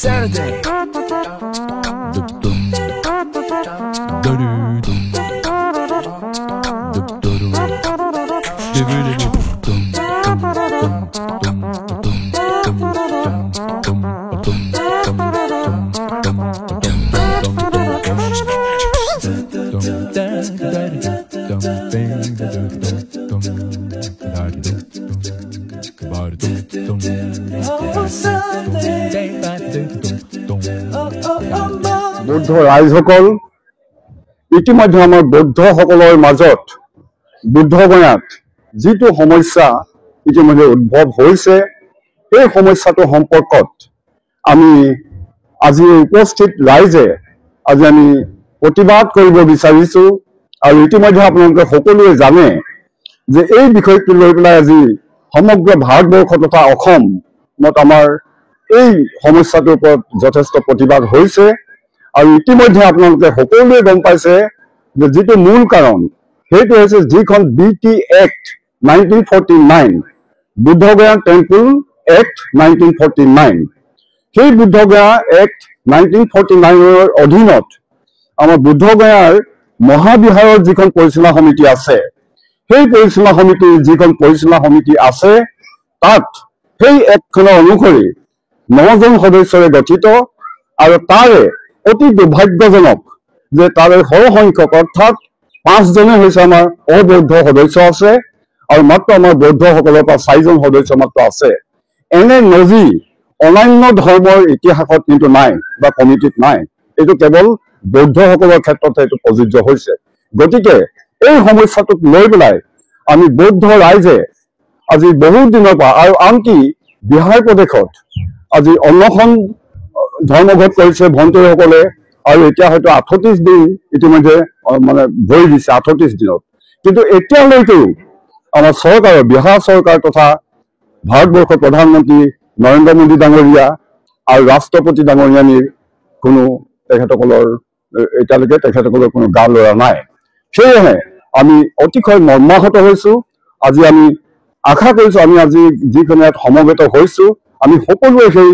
Saturday. বৌদ্ধ ৰাইজসকল ইতিমধ্যে আমাৰ বৌদ্ধসকলৰ মাজত বুদ্ধগয়াত যিটো সমস্যা ইতিমধ্যে উদ্ভৱ হৈছে এই সমস্যাটো সম্পৰ্কত আমি আজি উপস্থিত ৰাইজে আজি আমি প্ৰতিবাদ কৰিব বিচাৰিছো আৰু ইতিমধ্যে আপোনালোকে সকলোৱে জানে যে এই বিষয়টো লৈ পেলাই আজি সমগ্ৰ ভাৰতবৰ্ষ তথা অসমত আমাৰ এই সমস্যাটোৰ ওপৰত যথেষ্ট প্ৰতিবাদ হৈছে আৰু ইতিমধ্যে আপোনালোকে সকলোৱে গম পাইছে যে যিটো মূল কাৰণ সেইটো হৈছে যিখন BT Act 1949 Bodh Gaya temple Act 1949 সেই বুদ্ধগয়া Act 1949 অধীনত আমাৰ বুদ্ধগয়াৰ মহাবিহাৰৰ যিখন পৰিচালনা সমিতি আছে সেই পৰিচালনা সমিতিৰ যিখন পৰিচালনা সমিতি আছে তাত সেই এক্টখনৰ অনুসৰি 9 জন সদস্যৰে গঠিত আৰু তাৰে অতি দুৰ্ভাগ্যজনক যে তাৰে সৰহসংখ্যক অৰ্থাৎ 5 জনে হৈছে আমাৰ অবৌদ্ধ সদস্য আছে আৰু মাত্ৰ আমাৰ বৌদ্ধসকলৰ পৰা 4 জন সদস্য মাত্ৰ আছে এনে নজি অন্যান্য ধৰ্মৰ ইতিহাসত কিন্তু নাই বা কমিটিত নাই এইটো কেৱল বৌদ্ধসকলৰ ক্ষেত্ৰত এইটো প্ৰযোজ্য হৈছে গতিকে এই সমস্যাটোক লৈ পেলাই আমি বৌদ্ধ ৰাইজে আজি বহু দিনৰ পৰা আৰু আনকি বিহাৰ প্ৰদেশত আজি অন্নখন ধৰ্মঘট কৰিছে ভণ্টিসকলে আৰু এতিয়া হয়তো 38 দিন ইতিমধ্যে মানে ভৰি দিছে 38 দিনত কিন্তু এতিয়ালৈকেও আমাৰ চৰকাৰৰ বিহাৰ চৰকাৰ তথা ভাৰতবৰ্ষৰ প্ৰধানমন্ত্ৰী নৰেন্দ্ৰ মোদী ডাঙৰীয়া আৰু ৰাষ্ট্ৰপতি ডাঙৰীয়ানীৰ কোনো তেখেতসকলৰ এতিয়ালৈকে তেখেতসকলৰ কোনো গা লৰা নাই সেয়েহে আমি অতিশয় মৰ্মাহত হৈছো আজি আমি আশা কৰিছো আমি আজি যিকোনো ইয়াত সমবেত হৈছো আমি সকলোৱে সেই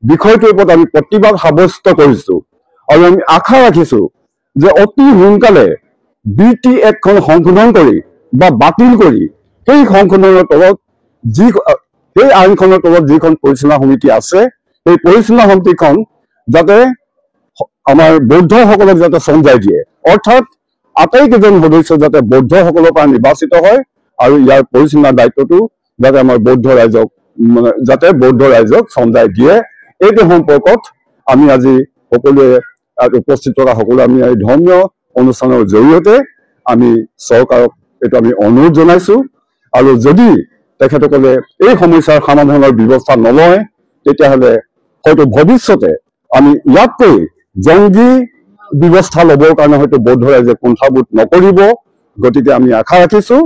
বিষয়টোৰ ওপৰত আমি প্ৰতিবাদ সাব্যস্ত কৰিছো আৰু আমি আশা ৰাখিছো যে অতি সোনকালে BT Actখন সংশোধন কৰি বা বাতিল কৰি সেই সংশোধনৰ তলত সেই আইনখনৰ তলত যিখন পৰিচালনা সমিতি আছে সেই পৰিচালনা সমিতিখন যাতে আমাৰ বৌদ্ধসকলক যাতে চমজাই দিয়ে অৰ্থাৎ আটাইকেইজন সদস্য যাতে বৌদ্ধসকলৰ পৰা নিৰ্বাচিত হয় আৰু ইয়াৰ পৰিচালনাৰ দায়িত্বটো যাতে আমাৰ বৌদ্ধ ৰাইজক মানে যাতে বৌদ্ধ ৰাইজক চমজাই দিয়ে এইটো সম্পৰ্কত আমি আজি সকলোৱে উপস্থিত থকা সকলোৱে আমি এই ধৰ্মীয় অনুষ্ঠানৰ জৰিয়তে আমি চৰকাৰক এইটো আমি অনুৰোধ জনাইছো আৰু যদি তেখেতসকলে এই সমস্যাৰ সমাধানৰ ব্যৱস্থা নলয় তেতিয়াহ'লে হয়তো ভৱিষ্যতে আমি ইয়াতকৈ জংগী ব্যৱস্থা ল'বৰ কাৰণে হয়তো বৌদ্ধ ৰাইজে কুণ্ঠাবোধ নকৰিব গতিকে আমি আশা ৰাখিছো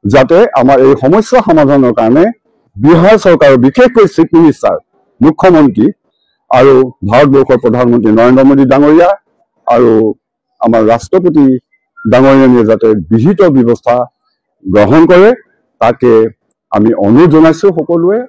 যাতে আমাৰ এই সমস্যা সমাধানৰ কাৰণে বিহাৰ চৰকাৰৰ বিশেষকৈ চিফ মিনিষ্টাৰ মুখ্যমন্ত্ৰী আৰু ভাৰতবৰ্ষৰ প্ৰধানমন্ত্ৰী নৰেন্দ্ৰ মোদী ডাঙৰীয়া আৰু আমাৰ ৰাষ্ট্ৰপতি ডাঙৰীয়ানীয়ে যাতে বিহিত ব্যৱস্থা গ্ৰহণ কৰে তাকে আমি অনুৰোধ জনাইছো সকলোৱে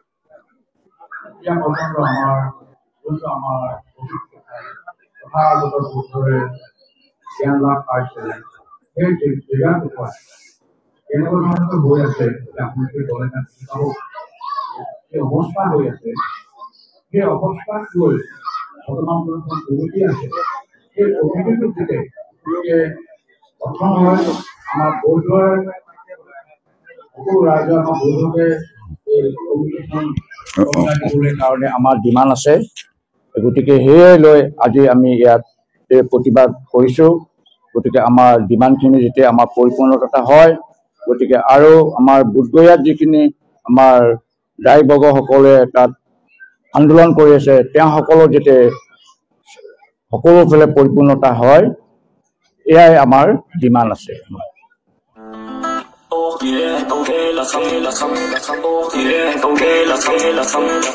সেই অৱস্থাত গৈ বৰ্তমান উভতি আছে সেই অভিযোগটোৰ দিকে প্ৰথম হয় আমাৰ বৌদ্ধৰ সকলো ৰাইজৰ আমাৰ বৌদ্ধকে এই অভিযোগখন দিবলৈ কাৰণে আমাৰ ডিমাণ্ড আছে গতিকে সেয়ে লৈ আজি আমি ইয়াত প্ৰতিবাদ কৰিছো গতিকে আমাৰ ডিমাণ্ডখিনি যেতিয়া আমাৰ পৰিপূৰ্ণতা হয় গতিকে আৰু আমাৰ বুদ্ধগয়াত যিখিনি আমাৰ ৰাইবৰ্গসকলে তাত আন্দোলন কৰি আছে তেওঁলোকৰ যাতে সকলোফালে পৰিপূৰ্ণতা হয় এয়াই আমাৰ ডিমাণ্ড আছে yeah, okay, la sang, yeah, okay, la sang.